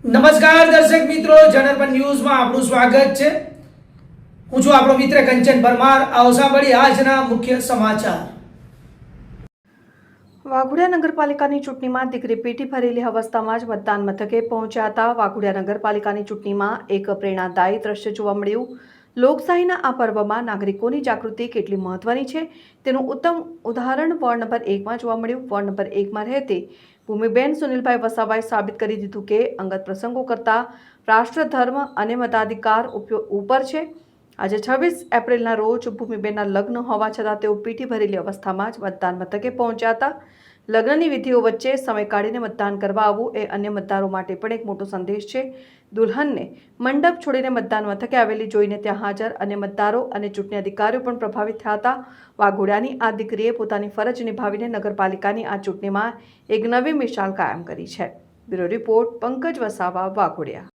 નમસ્કાર દર્શક મિત્રો, જનરપન ન્યૂઝમાં આપનું સ્વાગત છે। હું છું આપણો મિત્ર કંચન પરમાર। આવો સાંભળીએ આજના મુખ્ય સમાચાર। વાઘોડિયા નગરપાલિકાની ચૂંટણીમાં દીકરી પીટી ભરેલી અવસ્થામાં જ મતદાન મથકે પહોંચ્યા હતા। વાઘોડિયા નગરપાલિકાની ચૂંટણીમાં એક પ્રેરણાદાયી દ્રશ્ય જોવા મળ્યું। લોકશાહીના આ પર્વમાં નાગરિકોની જાગૃતિ કેટલી મહત્વની છે તેનું ઉત્તમ ઉદાહરણ વોર્ડ નંબર 1માં જોવા મળ્યું। વોર્ડ નંબર 1માં રહેતી ભૂમિબેન સુનિલભાઈ વસાવાએ સાબિત કરી દીધું કે અંગત પ્રસંગો કરતાં રાષ્ટ્ર, ધર્મ અને મતાધિકાર ઉપર છે। આજે 26 એપ્રિલના રોજ ભૂમિબેનના લગ્ન હોવા છતાં તેઓ પીટી ભરેલી અવસ્થામાં જ મતદાન મથકે પહોંચ્યા હતા। લગ્નની વિધિઓ વચ્ચે સમય કાઢીને મતદાન કરવા આવવું એ અન્ય મતદારો માટે પણ એક મોટો સંદેશ છે। દુલ્હનને મંડપ છોડીને મતદાન મથકે આવેલી જોઈને ત્યાં હાજર અન્ય મતદારો અને ચૂંટણી અધિકારીઓ પણ પ્રભાવિત થયા હતા। વાઘોડિયાની આ દીકરીએ પોતાની ફરજ નિભાવીને નગરપાલિકાની આ ચૂંટણીમાં એક નવી મિસાલ કાયમ કરી છે। Bureau report, Pankaj Vasava, Waghodia.